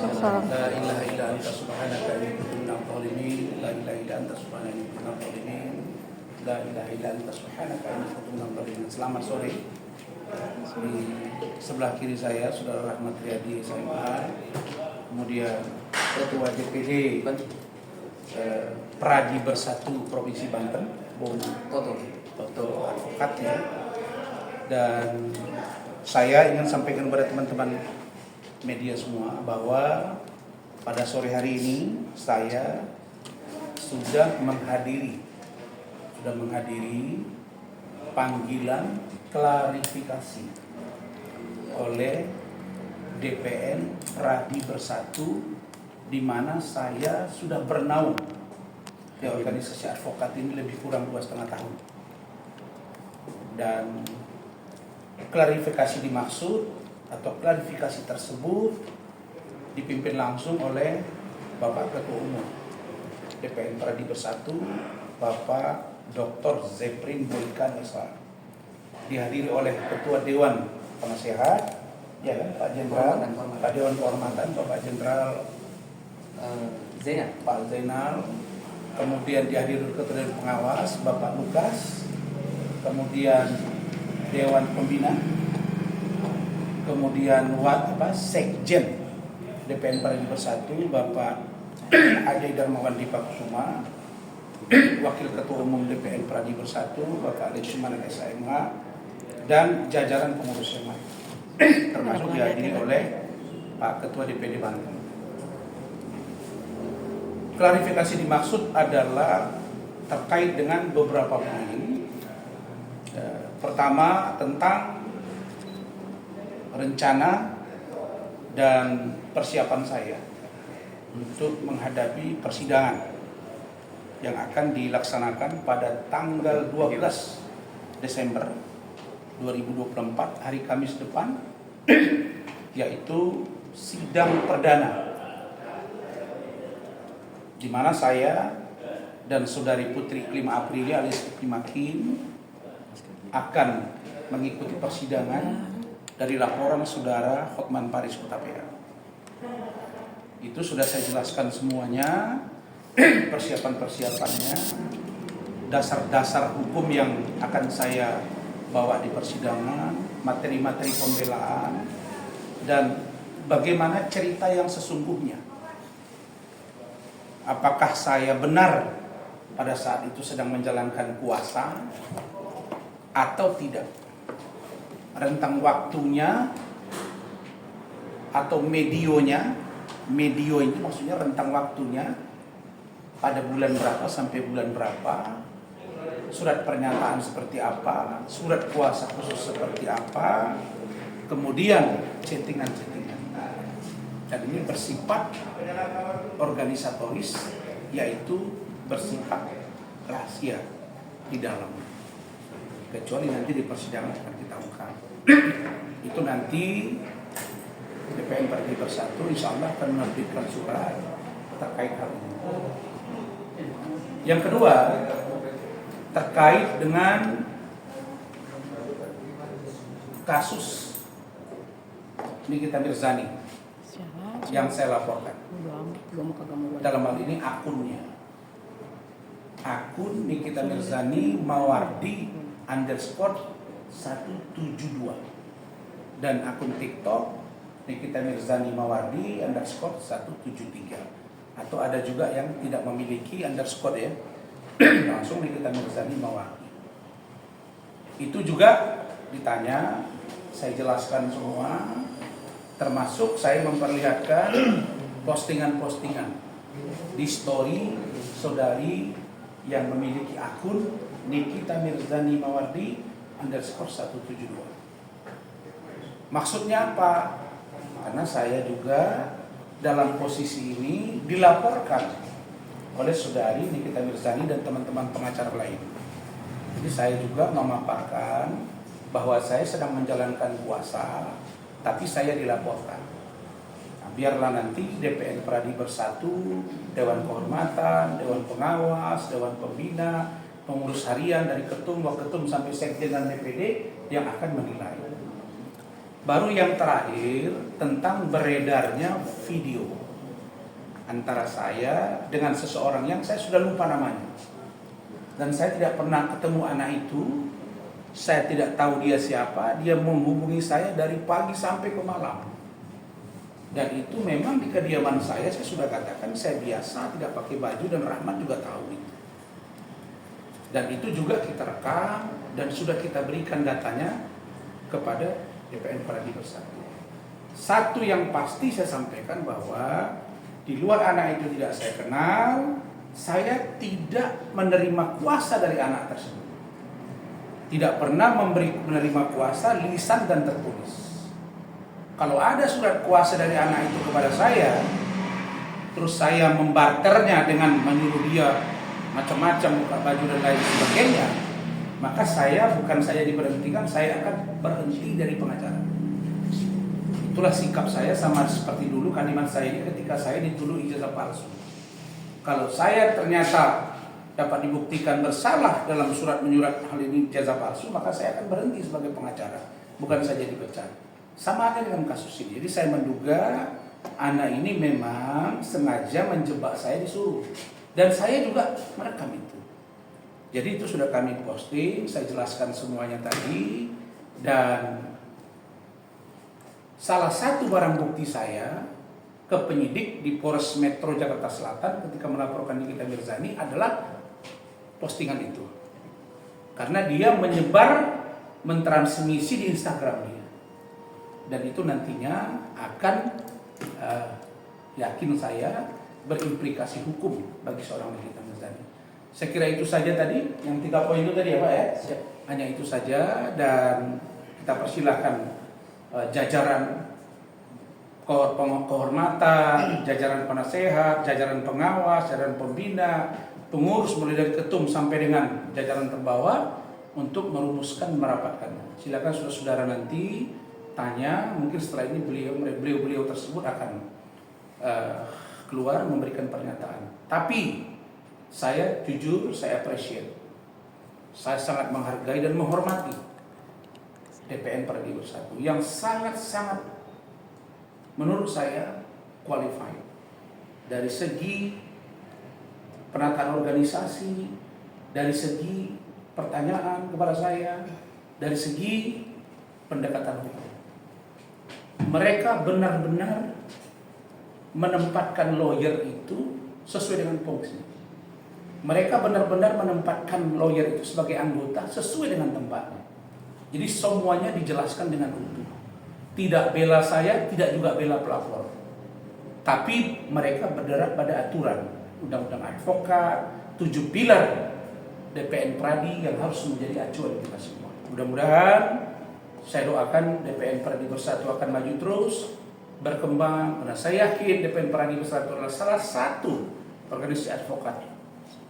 Waalaikumsalam. La ilaha illa anta subhanaka inni kuntu minadh dhalimin. La ilaha illa anta subhanaka inni kuntu minadh dhalimin. La ilaha illa anta subhanaka inni kuntu minadh dhalimin. Selamat sore. Di sebelah kiri saya Saudara Rahmat Riyadi SMA, kemudian Ketua DPD Pradi Bersatu Provinsi Banten, Bung Toto Advokat ya. Dan saya ingin sampaikan kepada teman-teman media semua bahwa pada sore hari ini saya sudah menghadiri panggilan klarifikasi oleh DPN Pradi Bersatu, di mana saya sudah bernaung di organisasi advokat ini lebih kurang 2,5 tahun. Dan klarifikasi dimaksud atau klarifikasi tersebut dipimpin langsung oleh Bapak Ketua Umum DPN Pradi Bersatu, Bapak Dr. Zeprin Boykan SH. Dihadiri oleh Ketua Dewan Penasehat, ya kan, Pak Jenderal, Pak Dewan Kehormatan, Bapak Jenderal Pak Zainal, kemudian dihadiri Ketua Dewan Pengawas, Bapak Lukas, kemudian Dewan Pembina, kemudian Sekjen DPN Pradi Bersatu, Bapak Ajay Darmawan Dipakusuma, Wakil Ketua Umum DPN Pradi Bersatu, Bapak Lesuman SMH, dan jajaran pengurus yang lain, termasuk dihadiri oleh Pak Ketua DPD Banten. Klarifikasi dimaksud adalah terkait dengan beberapa poin. Pertama, tentang rencana dan persiapan saya untuk menghadapi persidangan yang akan dilaksanakan pada tanggal 12 Desember 2024, hari Kamis depan, yaitu sidang perdana, di mana saya dan Saudari Putri Klim Aprilia alias Klim Hakim akan mengikuti persidangan dari laporan Saudara Hotman Paris Hutapea. Itu sudah saya jelaskan semuanya, persiapan-persiapannya, dasar-dasar hukum yang akan saya bawa di persidangan, materi-materi pembelaan, dan bagaimana cerita yang sesungguhnya. Apakah saya benar pada saat itu sedang menjalankan kuasa atau tidak? Rentang waktunya atau medio ini maksudnya rentang waktunya pada bulan berapa sampai bulan berapa, surat pernyataan seperti apa, surat kuasa khusus seperti apa, kemudian chattingan-chattingan. Dan ini bersifat organisatoris, yaitu bersifat rahasia di dalam. Kecuali nanti di persidangan akan kita ungkap. Itu nanti DPN Pradi Bersatu insya Allah akan menerbitkan surat terkait hal ini. Yang kedua, terkait dengan kasus Nikita Mirzani yang saya laporkan. Dalam hal ini akunnya, akun Nikita Mirzani Mawardi _172, dan akun TikTok Nikita Mirzani Mawardi _173, atau ada juga yang tidak memiliki underscore ya, langsung Nikita Mirzani Mawardi. Itu juga ditanya, saya jelaskan semua, termasuk saya memperlihatkan postingan-postingan di story saudari yang memiliki akun Nikita Mirzani Mawardi _172. Maksudnya apa? Karena saya juga dalam posisi ini dilaporkan oleh saudari Nikita Mirzani dan teman-teman pengacara lain. Jadi saya juga memaparkan bahwa saya sedang menjalankan kuasa, tapi saya dilaporkan. Nah, biarlah nanti DPN Pradi Bersatu, Dewan Kehormatan, Dewan Pengawas, Dewan Pembina, pengurus harian dari ketum, waketum sampai sekjen dan DPD yang akan menilai. Baru yang terakhir tentang beredarnya video antara saya dengan seseorang yang saya sudah lupa namanya. Dan saya tidak pernah ketemu anak itu. Saya tidak tahu dia siapa. Dia menghubungi saya dari pagi sampai ke malam. Dan itu memang di kediaman saya sudah katakan saya biasa tidak pakai baju, dan Rahmat juga tahu itu. Dan itu juga kita rekam dan sudah kita berikan datanya kepada DPN Pradi Bersatu. Satu yang pasti saya sampaikan bahwa di luar anak itu tidak saya kenal, saya tidak menerima kuasa dari anak tersebut. Tidak pernah menerima kuasa lisan dan tertulis. Kalau ada surat kuasa dari anak itu kepada saya, terus saya membarternya dengan menyuruh dia macam-macam buka baju dan lain sebagainya, maka bukan saya diberhentikan, saya akan berhenti dari pengacara. Itulah sikap saya, sama seperti dulu kalimat saya ketika saya dituduh ijazah palsu. Kalau saya ternyata dapat dibuktikan bersalah dalam surat menyurat hal ini ijazah palsu, maka saya akan berhenti sebagai pengacara, bukan saja dipecat. Sama halnya dengan kasus ini. Jadi saya menduga anak ini memang sengaja menjebak saya disuruh. Dan saya juga merekam itu. Jadi itu sudah kami posting, saya jelaskan semuanya tadi. Dan salah satu barang bukti saya ke penyidik di Polres Metro Jakarta Selatan ketika melaporkan Nikita Mirzani adalah postingan itu. Karena dia menyebar, mentransmisi di Instagram dia. Dan itu nantinya akan yakin saya berimplikasi hukum bagi seorang Nikita Mirzani. Saya kira itu saja tadi, yang 3 poin itu tadi ya Pak ya. Siap. Hanya itu saja, dan kita persilahkan jajaran kehormatan, jajaran penasehat, jajaran pengawas, jajaran pembina, pengurus mulai dari ketum sampai dengan jajaran terbawah untuk merumuskan, merapatkannya. Silakan saudara-saudara nanti tanya, mungkin setelah ini beliau tersebut akan keluar memberikan pernyataan. Tapi saya jujur, saya appreciate, saya sangat menghargai dan menghormati DPN Pradi Bersatu yang sangat-sangat menurut saya qualified dari segi penataan organisasi, dari segi pertanyaan kepada saya, dari segi pendekatan hukum. Mereka benar-benar menempatkan lawyer itu sesuai dengan fungsi. Mereka benar-benar menempatkan lawyer itu sebagai anggota sesuai dengan tempatnya. Jadi semuanya dijelaskan dengan utuh. Tidak bela saya, tidak juga bela pelapor. Tapi mereka bergerak pada aturan Undang-Undang Advokat, 7 pilar DPN Pradi yang harus menjadi acuan kita semua. Mudah-mudahan saya doakan DPN Pradi Bersatu akan maju terus, berkembang, karena saya yakin DPN Pradi Bersatu adalah salah satu organisasi advokat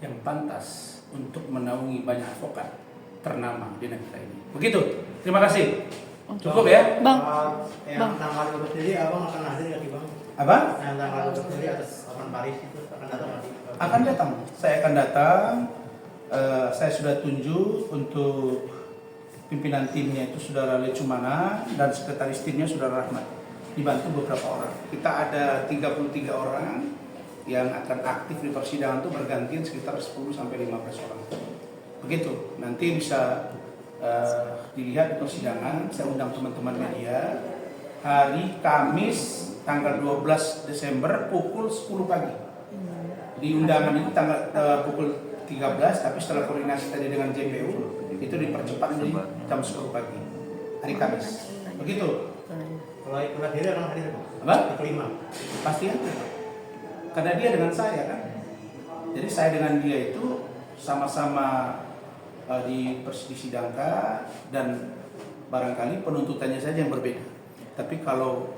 yang pantas untuk menaungi banyak advokat ternama di negara ini. Begitu. Terima kasih. Cukup ya, Bang. Yang tanggal 2 sendiri abang akan hadir nggak bang? Apa? Yang tanggal 2 sendiri atas Hotman Paris itu akan datang nggak? Akan datang. Saya akan datang. Saya sudah tunjuk untuk pimpinan timnya itu Saudara Lecumana dan sekretaris timnya Saudara Rahmat. Dibantu beberapa orang. Kita ada 33 orang yang akan aktif di persidangan itu bergantian sekitar 10 sampai 15 orang. Begitu. Nanti bisa dilihat di persidangan. Saya undang teman-teman media hari Kamis tanggal 12 Desember pukul 10 pagi. Di undangan itu tanggal pukul 13, tapi setelah koordinasi tadi dengan JPU itu dipercepat di jam 10 pagi hari Kamis. Begitu. Kalau ikut hadir akan hadir bang? Apa? Kelima. Pasti ada. Karena dia dengan saya kan. Jadi saya dengan dia itu sama-sama disidangkan dan barangkali penuntutannya saja yang berbeda. Tapi kalau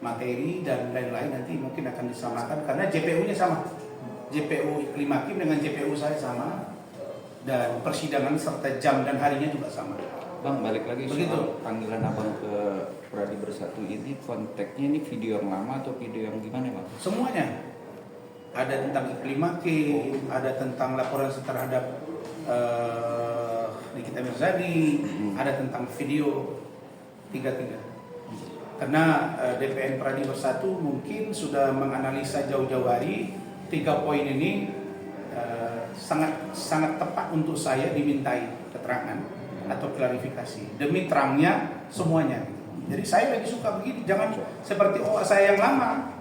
materi dan lain-lain nanti mungkin akan disamakan karena JPU-nya sama. JPU Iklim Hakim dengan JPU saya sama dan persidangan serta jam dan harinya juga sama. Bang, balik lagi Begitu. soal panggilan abang ke Pradi Bersatu ini, konteksnya ini video yang lama atau video yang gimana bang? Semuanya. Ada tentang Iklim Hakim, ada tentang laporan terhadap Nikita Mirzani, ada tentang video 33. Karena DPN Pradi Bersatu mungkin sudah menganalisa jauh-jauh hari 3 poin ini sangat tepat untuk saya dimintai keterangan atau klarifikasi demi terangnya semuanya. Jadi saya lagi suka begini, jangan seperti saya yang lama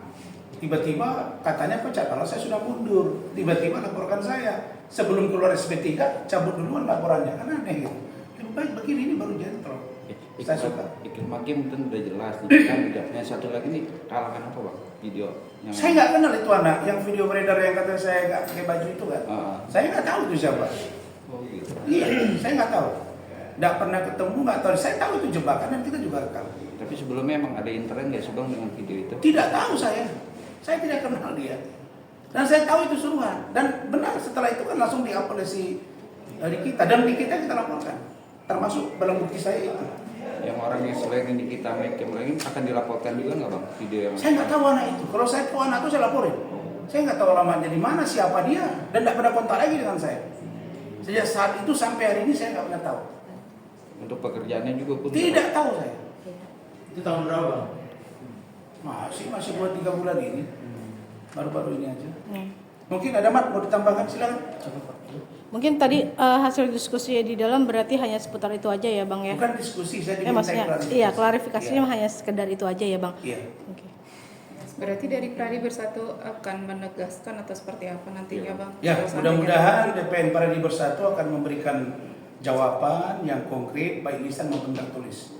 tiba-tiba katanya pecat, kalau saya sudah mundur tiba-tiba laporkan saya sebelum keluar SP3 cabut duluan laporannya, kan aneh gitu. Lebih baik begini, ini baru gentle. Saya suka. Iklim Hakim mungkin udah jelas nih kan, udah. Yang satu lagi nih kalangan apa bang? Video yang Saya nggak kenal itu anak yang video beredar yang kata saya nggak pakai baju itu kan. Saya nggak tahu itu siapa. oh gitu. Iya, saya nggak tahu. Nggak pernah ketemu, nggak tahu. Saya tahu itu jebakan dan kita juga rekam. Tapi sebelumnya emang ada internet nggak sih bang dengan video itu? Tidak tahu saya. Saya tidak kenal dia. Dan saya tahu itu suruhan. Dan benar setelah itu kan langsung di-upload dari kita. Dan di kita laporkan. Termasuk barang bukti saya itu. Yang orang yang selain di kita make lagi akan dilaporkan juga nggak bang video yang? Saya nggak tahu anak itu. Kalau saya tahu anak itu saya laporin. Saya nggak tahu alamatnya di mana, siapa dia, dan nggak pernah kontak lagi dengan saya. Sejak saat itu sampai hari ini saya nggak pernah tahu. Untuk pekerjaannya juga pun Tidak tahu saya. Itu tahun berapa bang? Masih buat 3 bulan ini. Baru-baru ini aja. Nih. Mungkin ada Mat mau ditambahkan, silakan. Mungkin tadi hasil diskusi di dalam berarti hanya seputar itu aja ya Bang ya? Bukan diskusi, saya diminta Maksudnya klarifikasi. iya klarifikasinya Iya. hanya sekedar itu aja ya Bang? Iya. Oke. Berarti dari Pradi Bersatu akan menegaskan atau seperti apa nantinya Bang? Ya, Kalau mudah-mudahan DPN Pradi Bersatu akan memberikan jawaban yang konkret baik lisan maupun tertulis.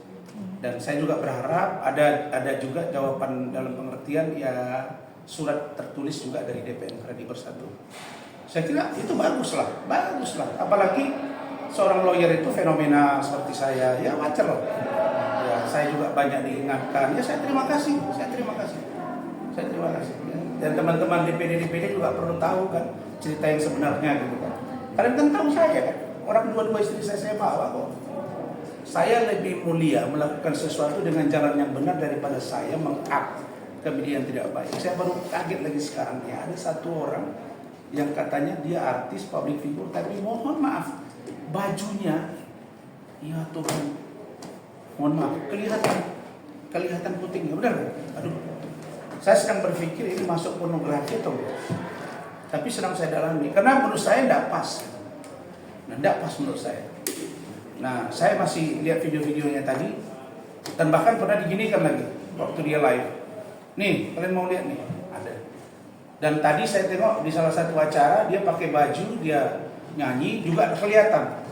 Dan saya juga berharap ada juga jawaban dalam pengertian ya surat tertulis juga dari DPN Pradi Bersatu. Saya kira itu baguslah. Apalagi seorang lawyer itu fenomena seperti saya, ya wajar loh. Ya, saya juga banyak diingatkan. Ya saya terima kasih. Ya. Dan teman-teman DPD juga perlu tahu kan cerita yang sebenarnya gitu kan. Kalian kan tahu saya kan, orang dua istri saya bawa kok. Saya lebih mulia melakukan sesuatu dengan jalan yang benar daripada saya meng-up ke media yang tidak baik. Saya baru kaget lagi sekarang ya, ada satu orang yang katanya dia artis, public figure, tapi mohon maaf, bajunya, ya Tuhan, mohon maaf, kelihatan putihnya, benar kan? Aduh, saya sedang berpikir ini masuk pornografi atau enggak? Tapi sedang saya dalami, karena menurut saya tidak pas. Tidak pas menurut saya. Nah, saya masih lihat video-videonya tadi, dan bahkan pernah diginikan lagi, waktu dia live. Nih, kalian mau lihat nih, ada. Dan tadi saya tengok di salah satu acara, dia pakai baju, dia nyanyi, juga kelihatan.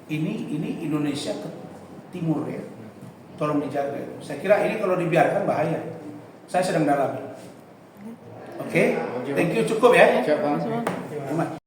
Ini Indonesia ke timur ya, tolong dijaga. Saya kira ini kalau dibiarkan bahaya. Saya sedang dalami. Oke, thank you, cukup ya. Siap bang. Terima kasih, Bang. Terima kasih.